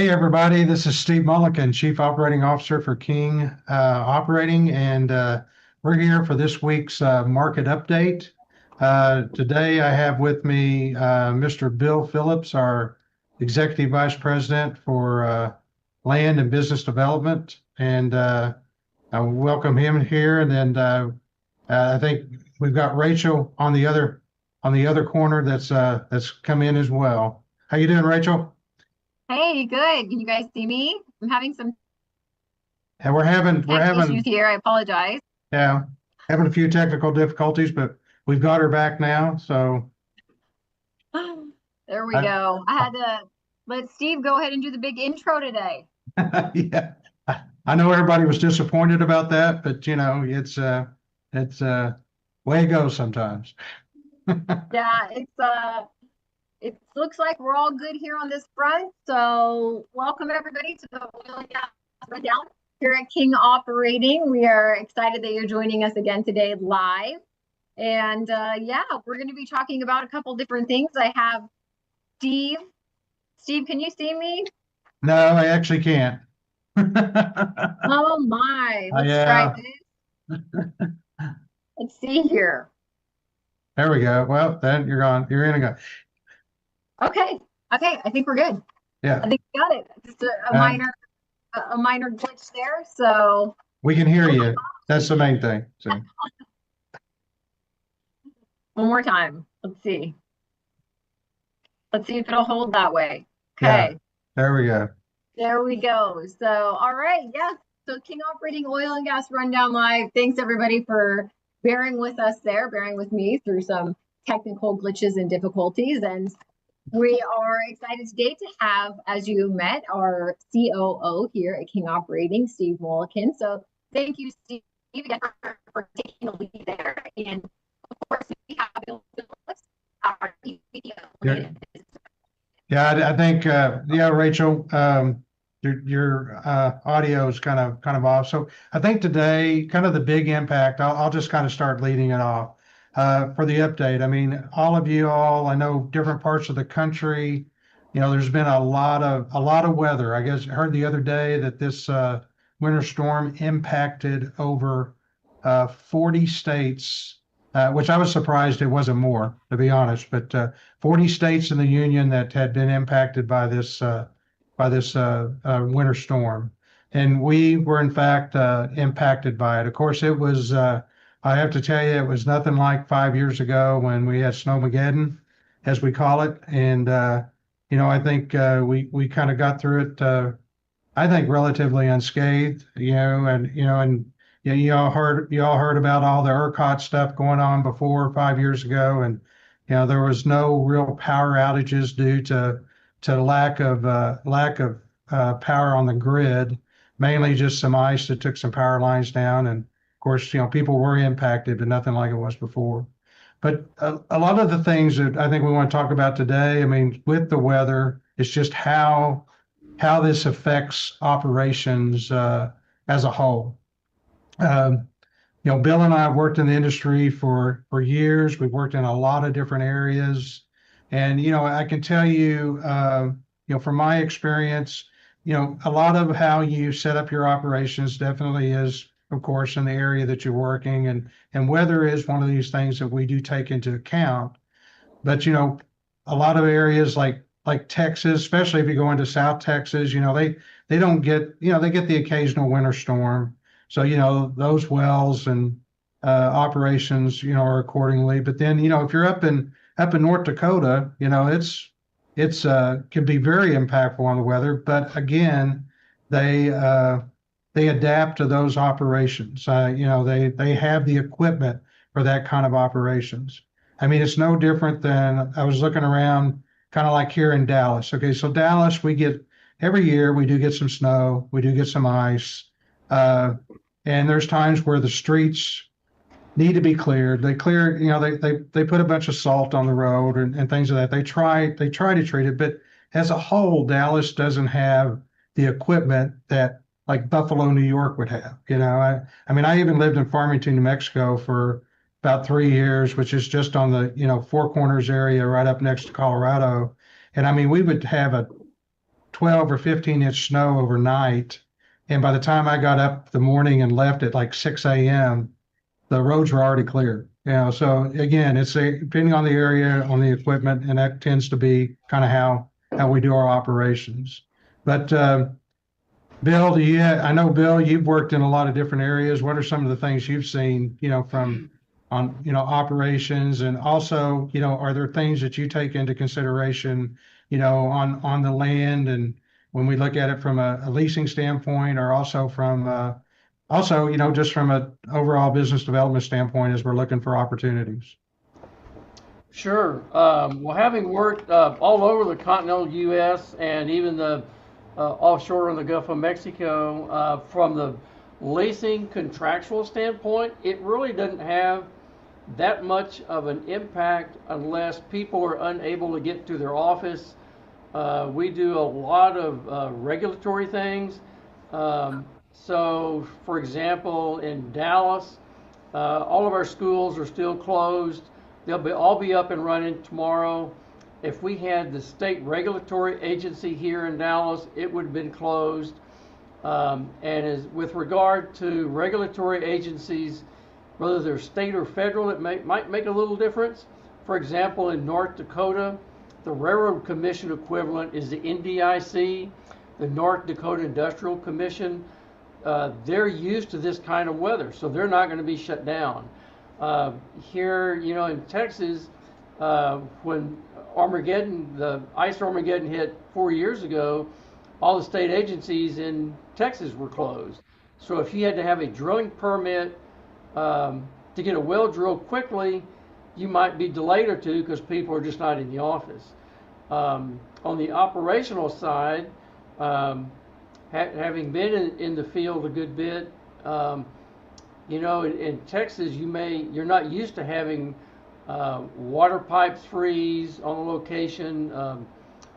Hey, everybody, this is Steve Mullican, Chief Operating Officer for King Operating, and we're here for this week's market update. Today, I have with me Mr. Bill Phillips, our Executive Vice President for Land and Business Development, and I welcome him here. And then I think we've got Rachel on the other corner that's come in as well. How you doing, Rachel? Hey, good. Can you guys see me? I'm having some And we're tech issues having here. I apologize. Yeah, having a few technical difficulties, but we've got her back now. So, There we I, go. I had to let Steve go ahead and do the big intro today. yeah, I know everybody was disappointed about that, but it's way it goes sometimes. Yeah, it looks like we're all good here on this front. So welcome everybody to the oil and gas rundown here at King Operating. We are excited that you're joining us again today live. And yeah, we're going to be talking about a couple different things. I have Steve. Steve, can you see me? No, I actually can't. Oh my, let's try Yeah, this. Let's see here. there we go. Well, then you're gone. You're in again. Okay. Okay, I think we're good. I Yeah, think we got it. Just uh, a minor glitch there. So we can hear you. That's the main thing. So, one more time. Let's see. Let's see if it'll hold that way. yeah, Okay. there we go. There we go. So all right, yeah. So King Operating Oil and Gas Rundown Live. Thanks everybody for bearing with us there, bearing with me through some technical glitches and difficulties. And we are excited today to have, as you met, our COO here at King Operating, Steve Mullican. So thank you, Steve, again for taking the lead there. And of course, we have Bill Phillips, our EVP of Yeah, Land. yeah, I think, yeah, Rachel, your audio is kind of off. So I think today, kind of the big impact, I'll just kind of start leading it off for the update. I mean, all of you all, I know different parts of the country, there's been a lot of weather. I guess I heard the other day that this winter storm impacted over 40 states, which I was surprised it wasn't more, to be honest, but 40 states in the union that had been impacted by this winter storm, and we were in fact impacted by it. Of course, it was. I have to tell you, it was nothing like 5 years ago when we had Snowmageddon, as we call it, and I think we kind of got through it. I think relatively unscathed, and you all heard about all the ERCOT stuff going on before 5 years ago, and there was no real power outages due to lack of power on the grid, mainly just some ice that took some power lines down, and of course, people were impacted, but nothing like it was before. But a lot of the things that I think we want to talk about today, I mean, with the weather, is just how this affects operations as a whole. Um, Bill and I have worked in the industry for years. We've worked in a lot of different areas, and I can tell you, from my experience, a lot of how you set up your operations definitely is, of course, in the area that you're working, and weather is one of these things that we do take into account. But a lot of areas like Texas, especially if you go into South Texas, they don't get they get the occasional winter storm. So those wells and operations are accordingly. But then if you're up in North Dakota, it's can be very impactful on the weather. But again, they uh, they adapt to those operations. They have the equipment for that kind of operations. I mean, it's no different than I was looking around, kind of like here in Dallas. Okay, so Dallas, we get every year we do get some snow, we do get some ice, uh, and there's times where the streets need to be cleared. They clear, they put a bunch of salt on the road and things of that. They try to treat it, but as a whole, Dallas doesn't have the equipment that like Buffalo, New York would have. I mean, I even lived in Farmington, New Mexico for about 3 years, which is just on the Four Corners area right up next to Colorado. And I mean, we would have a 12 or 15-inch snow overnight. And by the time I got up the morning and left at like 6 a.m., the roads were already clear. So again, depending on the area, on the equipment, and that tends to be kind of how we do our operations. But Bill, I know, Bill, you've worked in a lot of different areas. What are some of the things you've seen, from on, operations, and also, are there things that you take into consideration, on the land, and when we look at it from a leasing standpoint, or also from just from a overall business development standpoint as we're looking for opportunities? Sure. Well, having worked all over the continental U.S. and even the offshore in the Gulf of Mexico, from the leasing contractual standpoint, it really doesn't have that much of an impact unless people are unable to get to their office. We do a lot of regulatory things. So, for example, in Dallas, all of our schools are still closed. They'll all be up and running tomorrow. If we had the state regulatory agency here in Dallas, it would have been closed. With regard to regulatory agencies, whether they're state or federal, it might make a little difference. For example, in North Dakota, the Railroad Commission equivalent is the NDIC, the North Dakota Industrial Commission. They're used to this kind of weather, so they're not going to be shut down. Here, in Texas, when the ice Armageddon hit 4 years ago, all the state agencies in Texas were closed. So if you had to have a drilling permit to get a well drilled quickly, you might be delayed or two because people are just not in the office. On the operational side, having been in the field a good bit, in Texas, you're not used to having water pipes freeze on a location,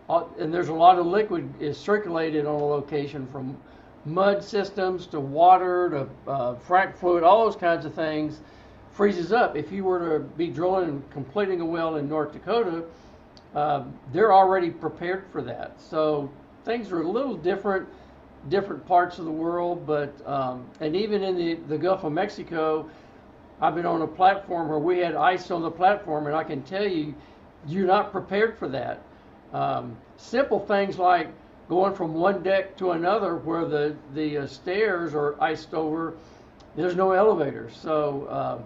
and there's a lot of liquid is circulated on a location, from mud systems to water to frac fluid, all those kinds of things freezes up. If you were to be drilling and completing a well in North Dakota, they're already prepared for that. So things are a little different parts of the world, but and even in the Gulf of Mexico, I've been on a platform where we had ice on the platform, and I can tell you, you're not prepared for that. Simple things like going from one deck to another where the stairs are iced over, there's no elevator. So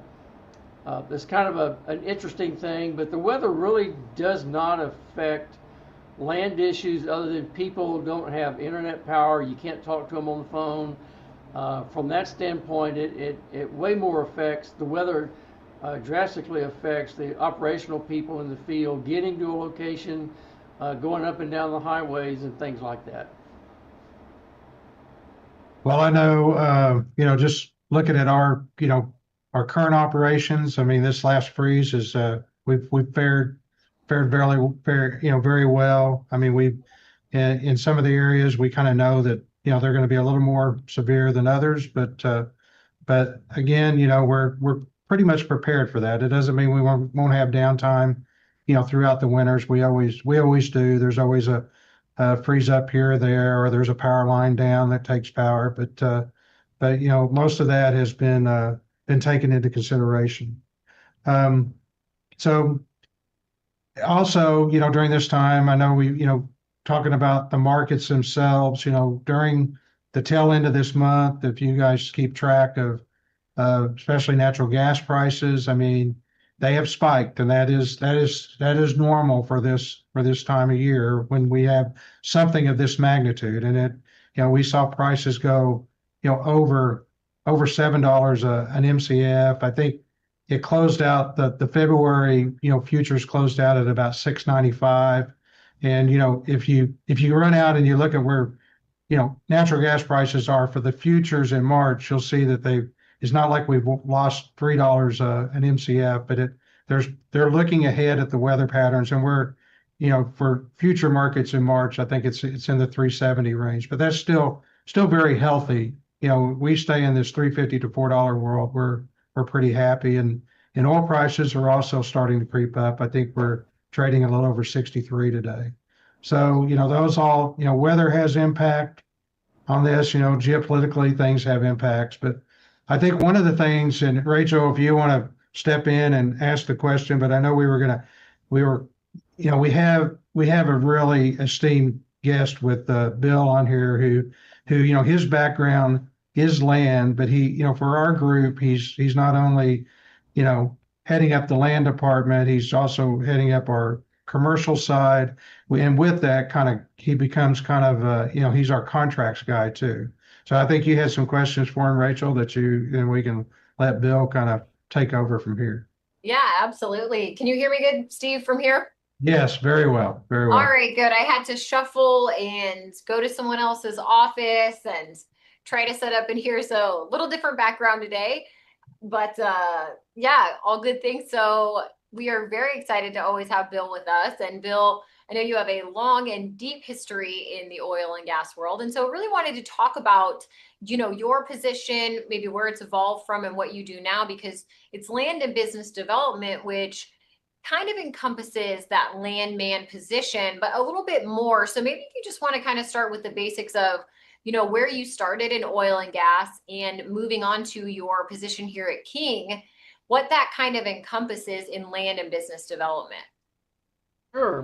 it's kind of an interesting thing, but the weather really does not affect land issues other than people don't have internet power. You can't talk to them on the phone. From that standpoint, it way more affects the weather, drastically affects the operational people in the field, getting to a location, going up and down the highways and things like that. Well, I know, just looking at our current operations. I mean, this last freeze is we've fared very well. I mean, in some of the areas we kind of know that they're going to be a little more severe than others, but again, we're pretty much prepared for that. It doesn't mean we won't have downtime, throughout the winters. We always do. There's always a freeze up here or there, or there's a power line down that takes power, but most of that has been taken into consideration. So also, during this time, I know talking about the markets themselves, during the tail end of this month, if you guys keep track of especially natural gas prices, I mean, they have spiked, and that is normal for this time of year when we have something of this magnitude. And we saw prices go, over $7 an MCF. I think it closed out the February, futures closed out at about 6.95. And, if you run out and you look at where, natural gas prices are for the futures in March, you'll see that it's not like we've lost $3 an MCF, but they're looking ahead at the weather patterns, and we're, for future markets in March, I think it's in the 370 range, but that's still very healthy. We stay in this $3.50 to $4 world. We're pretty happy, and oil prices are also starting to creep up. I think we're trading a little over 63 today. So, those all, weather has impact on this, geopolitically things have impacts. But I think one of the things, and Rachel, if you want to step in and ask the question, but I know we were, we have a really esteemed guest with Bill on here who, his background is land, but he, for our group, he's not only, heading up the land department, he's also heading up our commercial side. And with that he becomes he's our contracts guy too. So I think you had some questions for him, Rachel, and we can let Bill kind of take over from here. Yeah, absolutely. Can you hear me good, Steve, from here? Yes, very well, very well. All right, good. I had to shuffle and go to someone else's office and try to set up in here. So a little different background today, but yeah, all good things. So we are very excited to always have Bill with us. And Bill, I know you have a long and deep history in the oil and gas world. And so really wanted to talk about, your position, maybe where it's evolved from and what you do now, because it's land and business development, which kind of encompasses that landman position, but a little bit more. So maybe if you just want to kind of start with the basics of, where you started in oil and gas and moving on to your position here at King, what that kind of encompasses in land and business development. Sure,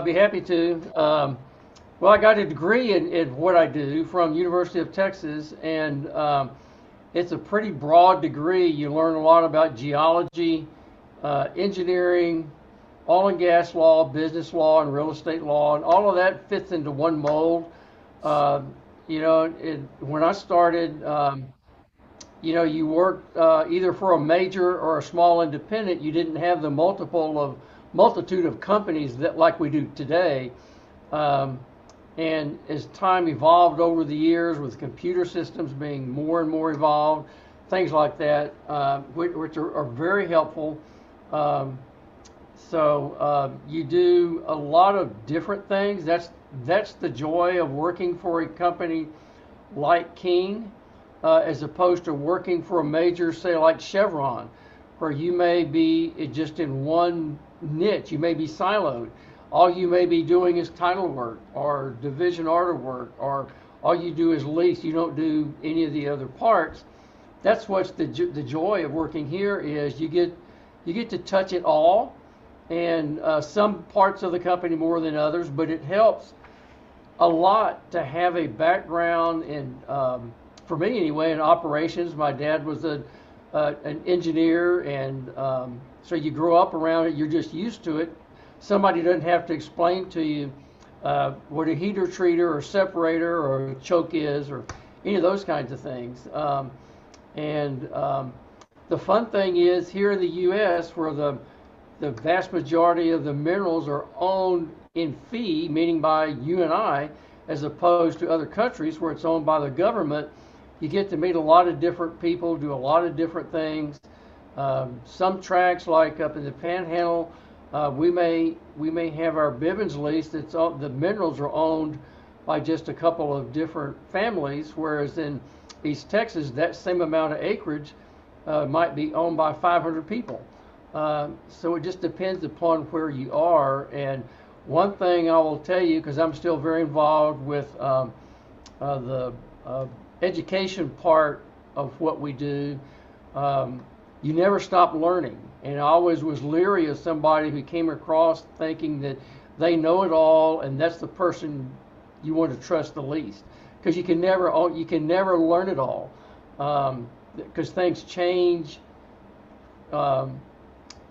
be happy to. Well, I got a degree in what I do from University of Texas, and it's a pretty broad degree. You learn a lot about geology, engineering, oil and gas law, business law, and real estate law, and all of that fits into one mold. When I started, you worked either for a major or a small independent. You didn't have the multitude of companies that like we do today. And as time evolved over the years, with computer systems being more and more evolved, things like that, which are very helpful. So you do a lot of different things. That's the joy of working for a company like King, as opposed to working for a major, say like Chevron, where you may be just in one niche. You may be siloed. All you may be doing is title work or division order work, or all you do is lease. You don't do any of the other parts. That's what's the joy of working here is you get to touch it all, and some parts of the company more than others, but it helps a lot to have a background in, for me anyway, in operations. My dad was an engineer, and so you grow up around it. You're just used to it. Somebody doesn't have to explain to you what a heater treater or separator or choke is, or any of those kinds of things. The fun thing is here in the U.S., where the vast majority of the minerals are owned in fee, meaning by you and I, as opposed to other countries where it's owned by the government, you get to meet a lot of different people, do a lot of different things. Some tracks, like up in the Panhandle, we may have our Bivens lease. The minerals are owned by just a couple of different families, whereas in East Texas, that same amount of acreage might be owned by 500 people. So it just depends upon where you are. And one thing I will tell you, because I'm still very involved with the education part of what we do, you never stop learning. And I always was leery of somebody who came across thinking that they know it all, and that's the person you want to trust the least, because you can never learn it all, because things change,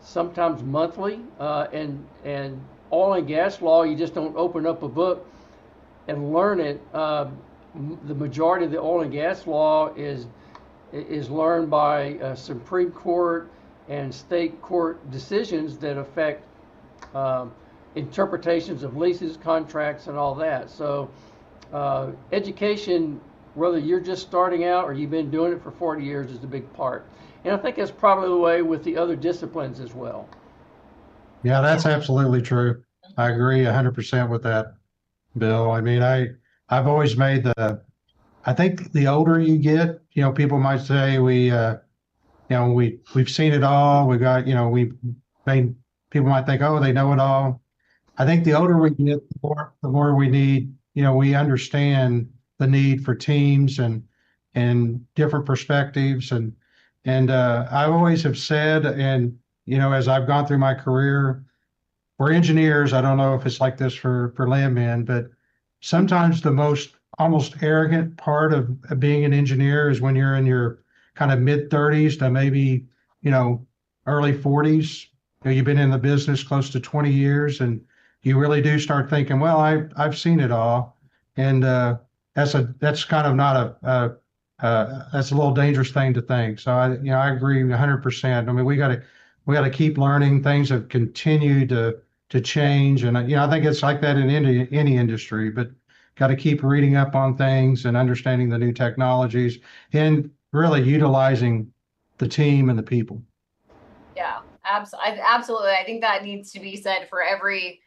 sometimes monthly, and oil and gas law, you just don't open up a book and learn it. The majority of the oil and gas law is learned by Supreme Court and state court decisions that affect interpretations of leases, contracts, and all that. So education, whether you're just starting out or you've been doing it for 40 years, is a big part. And I think that's probably the way with the other disciplines as well. Yeah, that's absolutely true. I agree 100% with that, Bill. I mean, I've always made I think the older you get, people might say we've seen it all. We got, people might think, oh, they know it all. I think the older we get, the more we need, we understand the need for teams and different perspectives. And I always have said, and, as I've gone through my career, we're engineers. I don't know if it's like this for landmen, but sometimes the most almost arrogant part of being an engineer is when you're in your kind of mid 30s to maybe, early 40s. You've been in the business close to 20 years, and you really do start thinking, well, I've seen it all. And that's kind of not that's a little dangerous thing to think. So I agree 100%. I mean, we got to keep learning. Things have continued to change. And, I think it's like that in any industry, but got to keep reading up on things and understanding the new technologies and really utilizing the team and the people. Yeah, absolutely. I think that needs to be said for every,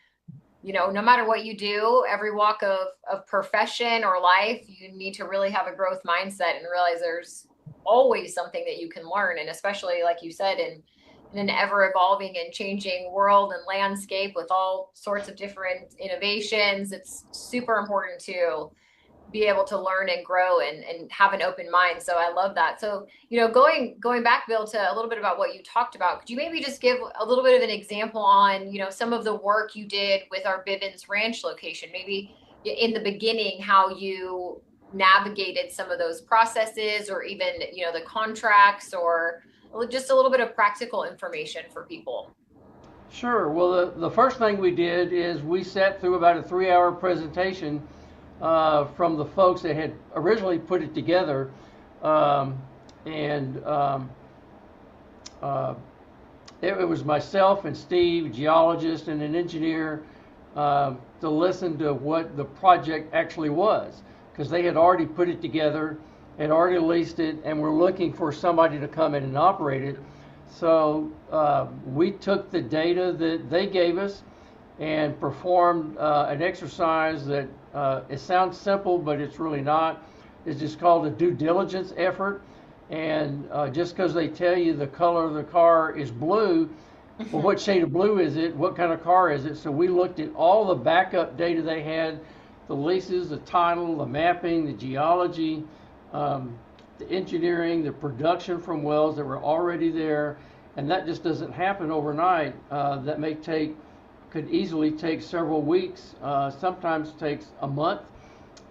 no matter what you do, every walk of profession or life, you need to really have a growth mindset and realize there's always something that you can learn. And especially, like you said, in an ever evolving and changing world and landscape with all sorts of different innovations, it's super important to be able to learn and grow and have an open mind. So I love that. So, going back, Bill, to a little bit about what you talked about, could you maybe just give a little bit of an example on, some of the work you did with our Bivens Ranch location, maybe in the beginning, how you navigated some of those processes, or even, the contracts, or just a little bit of practical information for people? Sure. Well, the first thing we did is we sat through about a 3-hour presentation from the folks that had originally put it together. It was myself and Steve, geologist and an engineer, to listen to what the project actually was, because they had already put it together, had already leased it, and were looking for somebody to come in and operate it. So we took the data that they gave us and performed an exercise that it sounds simple, but it's really not. It's just called a due diligence effort. And just because they tell you the color of the car is blue, well, what shade of blue is it? What kind of car is it? So we looked at all the backup data they had, the leases, the title, the mapping, the geology, the engineering, the production from wells that were already there. And that just doesn't happen overnight. That could easily take several weeks, sometimes takes a month.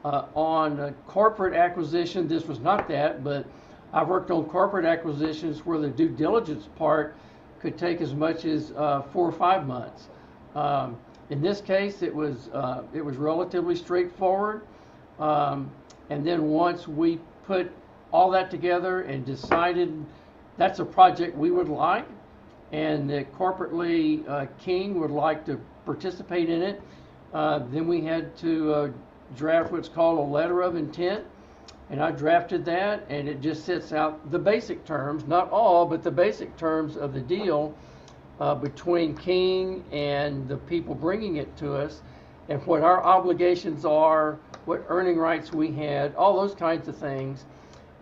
On corporate acquisition, this was not that, but I've worked on corporate acquisitions where the due diligence part could take as much as 4 or 5 months. In this case, it was relatively straightforward. And then once we put all that together and decided that's a project we would like, and that corporately King would like to participate in it, then we had to draft what's called a letter of intent. And I drafted that, and it just sets out the basic terms, not all, but the basic terms of the deal between King and the people bringing it to us, and what our obligations are, what earning rights we had, all those kinds of things.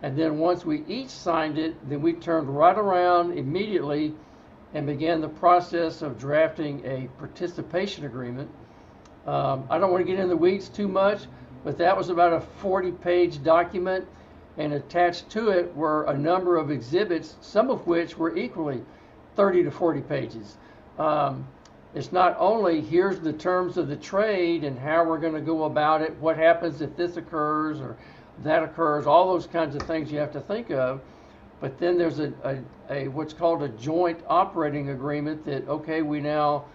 And then once we each signed it, then we turned right around immediately and began the process of drafting a participation agreement. I don't want to get in the weeds too much, but that was about a 40-page document, and attached to it were a number of exhibits, some of which were equally 30 to 40 pages. It's not only here's the terms of the trade and how we're going to go about it, what happens if this occurs or that occurs, all those kinds of things you have to think of. But then there's a what's called a joint operating agreement that, okay, we now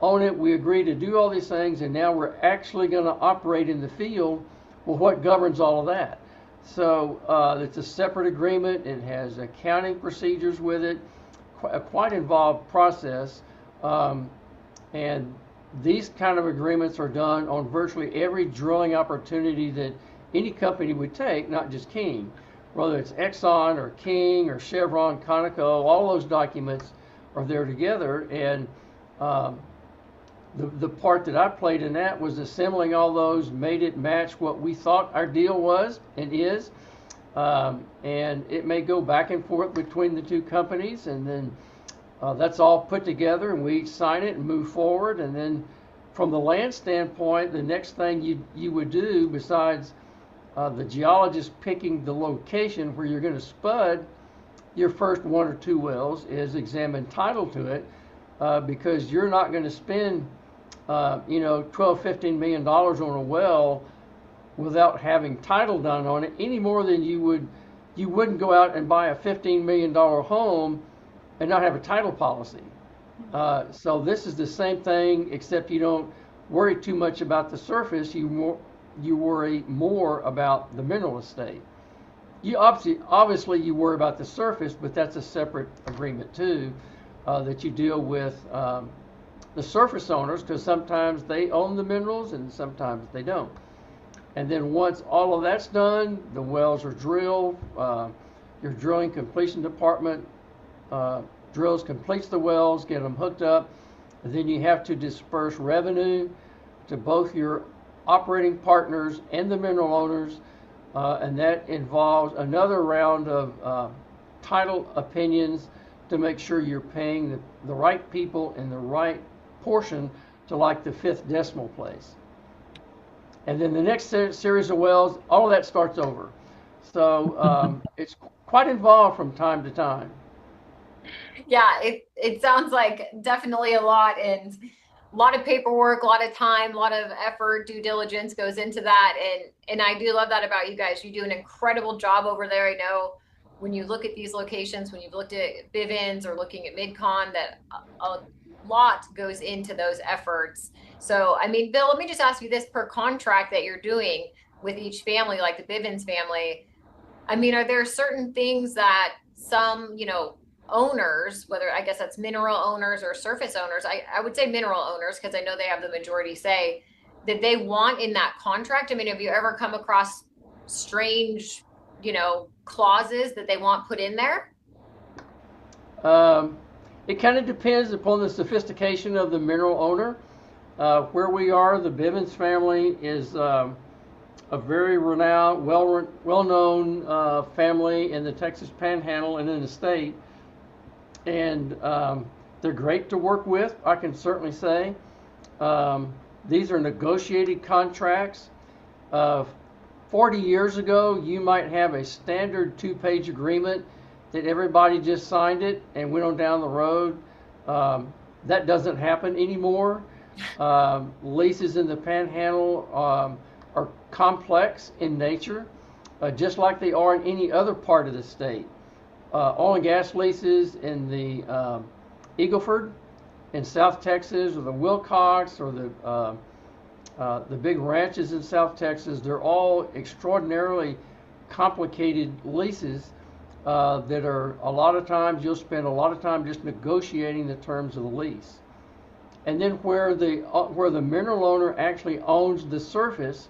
own it, we agree to do all these things, and now we're actually going to operate in the field. Well, what governs all of that? So it's a separate agreement. It has accounting procedures with it, a quite involved process. And these kind of agreements are done on virtually every drilling opportunity that any company would take, not just King. Whether it's Exxon or King or Chevron, Conoco, all those documents are there together. And the part that I played in that was assembling all those, made it match what we thought our deal was and is. And it may go back and forth between the two companies, and then that's all put together, and we each sign it and move forward. And then from the land standpoint, the next thing you would do, besides the geologist picking the location where you're going to spud your first 1 or 2 wells, is examine title to it, because you're not going to spend 12-15 million dollars on a well without having title done on it, any more than you wouldn't go out and buy a $15 million home and not have a title policy. So this is the same thing, except you don't worry too much about the surface. You worry more about the mineral estate. You obviously you worry about the surface, but that's a separate agreement too, that you deal with the surface owners, because sometimes they own the minerals and sometimes they don't. And then once all of that's done, the wells are drilled. Your drilling completion department completes the wells, get them hooked up, and then you have to disperse revenue to both your operating partners and the mineral owners, and that involves another round of title opinions to make sure you're paying the right people in the right portion to like the 5th decimal place. And then the next series of wells, all of that starts over. So it's quite involved from time to time. Yeah, it sounds like definitely a lot, and a lot of paperwork, a lot of time, a lot of effort, due diligence goes into that. And I do love that about you guys. You do an incredible job over there. I know when you look at these locations, when you've looked at Bivens or looking at MidCon, that a lot goes into those efforts. So, I mean, Bill, let me just ask you this: per contract that you're doing with each family, like the Bivens family, I mean, are there certain things that some, owners, whether I guess that's mineral owners or surface owners, I would say mineral owners, because I know they have the majority say, that they want in that contract? I mean, have you ever come across strange, clauses that they want put in there? It kind of depends upon the sophistication of the mineral owner. Where we are, the Bivens family is a very renowned, well-known family in the Texas Panhandle and in the state. And they're great to work with, I can certainly say. These are negotiated contracts. 40 years ago, you might have a standard 2-page agreement that everybody just signed it and went on down the road. That doesn't happen anymore. Leases in the Panhandle are complex in nature, just like they are in any other part of the state. Oil and gas leases in the Eagle in South Texas, or the Wilcox, or the big ranches in South Texas, they're all extraordinarily complicated leases that are, a lot of times you'll spend a lot of time just negotiating the terms of the lease. And then where the mineral owner actually owns the surface,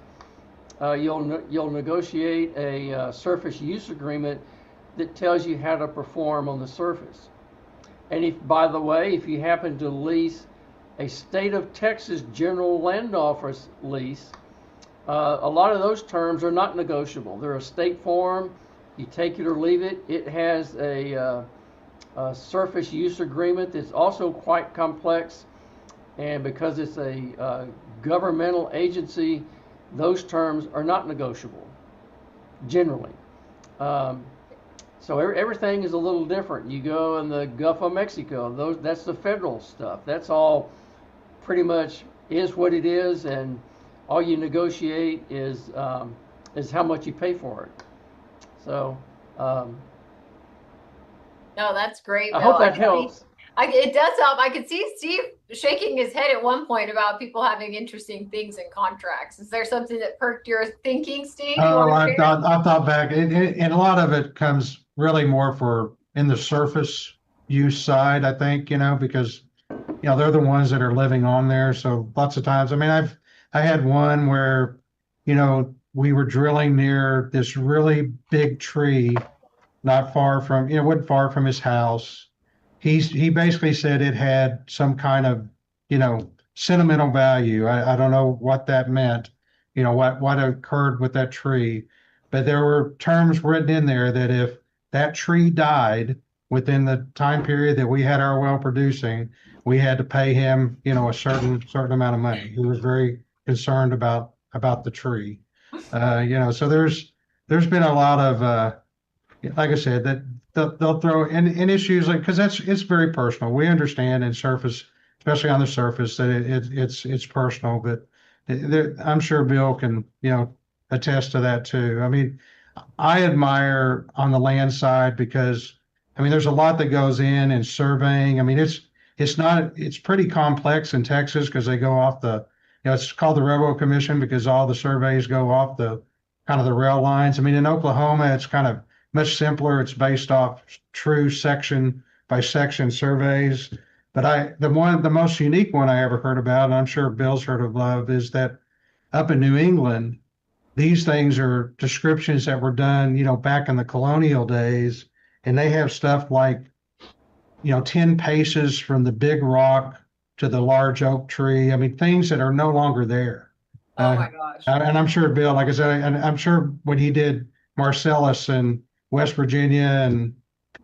you'll negotiate a surface use agreement that tells you how to perform on the surface. And if, by the way, if you happen to lease a state of Texas general land office lease, a lot of those terms are not negotiable. They're a state form. You take it or leave it. It has a surface use agreement that's also quite complex. And because it's a governmental agency, those terms are not negotiable, generally. So everything is a little different. You go in the Gulf of Mexico, that's the federal stuff. That's all pretty much is what it is, and all you negotiate is how much you pay for it. So no, that's great, I Bill. hope that helps. It does help. I could see Steve shaking his head at one point about people having interesting things in contracts. Is there something that perked your thinking, Steve? I thought back, and a lot of it comes really more for in the surface use side, I think, because, they're the ones that are living on there. So lots of times, I mean, I had one where, we were drilling near this really big tree, not far from, wasn't far from his house. He basically said it had some kind of, sentimental value. I don't know what that meant, what occurred with that tree, but there were terms written in there that if that tree died, within the time period that we had our well producing, we had to pay him, a certain amount of money. He was very concerned about the tree. So there's been a lot of like I said, that they'll throw in issues like, because it's very personal. We understand in surface, especially on the surface, that it's personal, but I'm sure Bill can attest to that too. I mean, I admire on the land side because there's a lot that goes in surveying. I mean, it's pretty complex in Texas because they go off it's called the Railroad Commission because all the surveys go off the kind of the rail lines. I mean, in Oklahoma, it's kind of much simpler. It's based off true section by section surveys. But the most unique one I ever heard about, and I'm sure Bill's heard of, is that up in New England, these things are descriptions that were done, back in the colonial days, and they have stuff like, 10 paces from the big rock to the large oak tree. I mean, things that are no longer there. Oh my gosh. And I'm sure Bill, like I said, and I'm sure when he did Marcellus and West Virginia and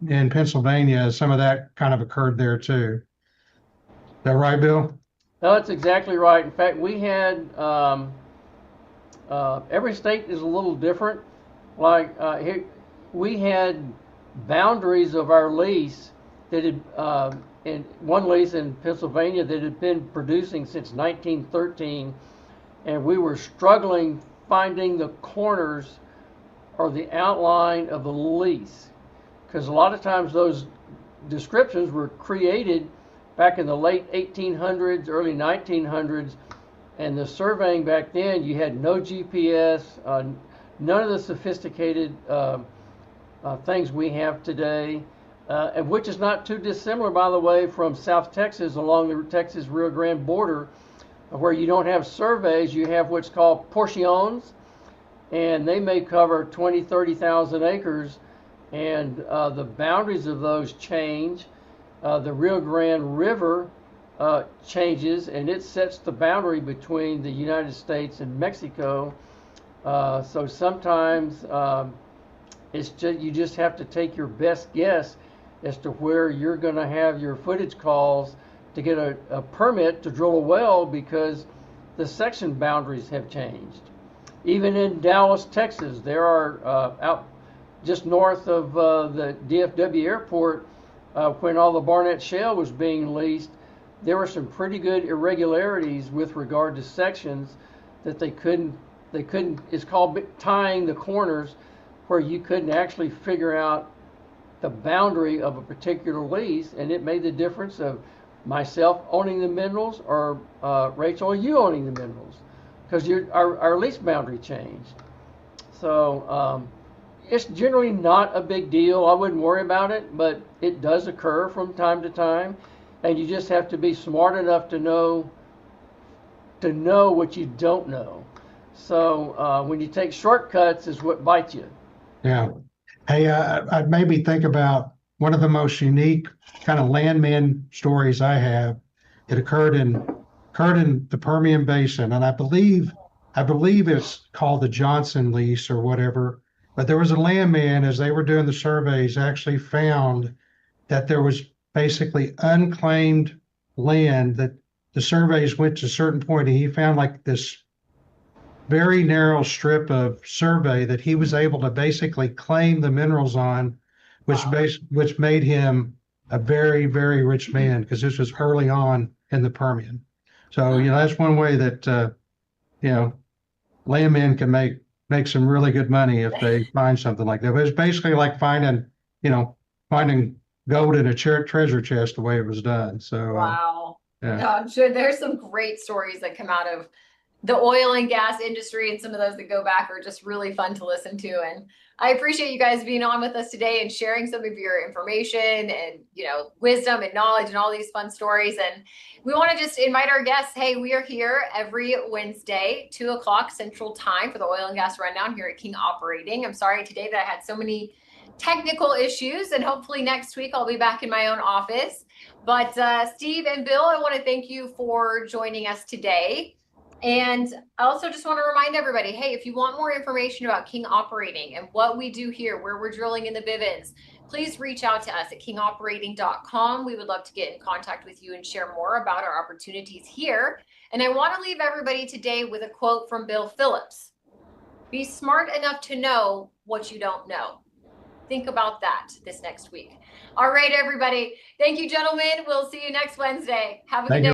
in Pennsylvania, some of that kind of occurred there too. Is that right, Bill? No, that's exactly right. In fact, we had every state is a little different. Like here, we had boundaries of our lease that had in one lease in Pennsylvania that had been producing since 1913, and we were struggling finding the corners or the outline of the lease, because a lot of times those descriptions were created back in the late 1800s, early 1900s, and the surveying back then, you had no GPS, none of the sophisticated things we have today, and which is not too dissimilar, by the way, from South Texas along the Texas Rio Grande border, where you don't have surveys, you have what's called portions, and they may cover 20, 30,000 acres, and the boundaries of those change. The Rio Grande River changes, and it sets the boundary between the United States and Mexico. So sometimes you just have to take your best guess as to where you're going to have your footage calls to get a permit to drill a well, because the section boundaries have changed. Even in Dallas, Texas, there are out just north of the DFW airport, when all the Barnett Shale was being leased, there were some pretty good irregularities with regard to sections that they couldn't, it's called tying the corners, where you couldn't actually figure out the boundary of a particular lease, and it made the difference of myself owning the minerals or Rachel, you owning the minerals, because our lease boundary changed. So it's generally not a big deal. I wouldn't worry about it, but it does occur from time to time, and you just have to be smart enough to know what you don't know. So when you take shortcuts is what bites you. Yeah. Hey, I'd maybe think about one of the most unique kind of landman stories I have. It occurred in the Permian Basin, and I believe it's called the Johnson lease or whatever. But there was a landman, as they were doing the surveys, actually found that there was basically unclaimed land, that the surveys went to a certain point, and he found like this very narrow strip of survey that he was able to basically claim the minerals on, which made him a very, very rich man, because this was early on in the Permian. So, that's one way that, landmen can make some really good money if they find something like that. But it's basically like finding gold in a treasure chest, the way it was done. So, wow. Yeah. No, I'm sure there's some great stories that come out of the oil and gas industry, and some of those that go back are just really fun to listen to. And I appreciate you guys being on with us today and sharing some of your information and, wisdom and knowledge and all these fun stories. And we want to just invite our guests. Hey, we are here every Wednesday, 2:00 Central Time, for the Oil and Gas Rundown here at King Operating. I'm sorry today that I had so many technical issues, and hopefully next week I'll be back in my own office. But Steve and Bill, I want to thank you for joining us today. And I also just want to remind everybody, hey, if you want more information about King Operating and what we do here, where we're drilling in the Bivens, please reach out to us at kingoperating.com. We would love to get in contact with you and share more about our opportunities here. And I want to leave everybody today with a quote from Bill Phillips. Be smart enough to know what you don't know. Think about that this next week. All right, everybody. Thank you, gentlemen. We'll see you next Wednesday. Have a good day.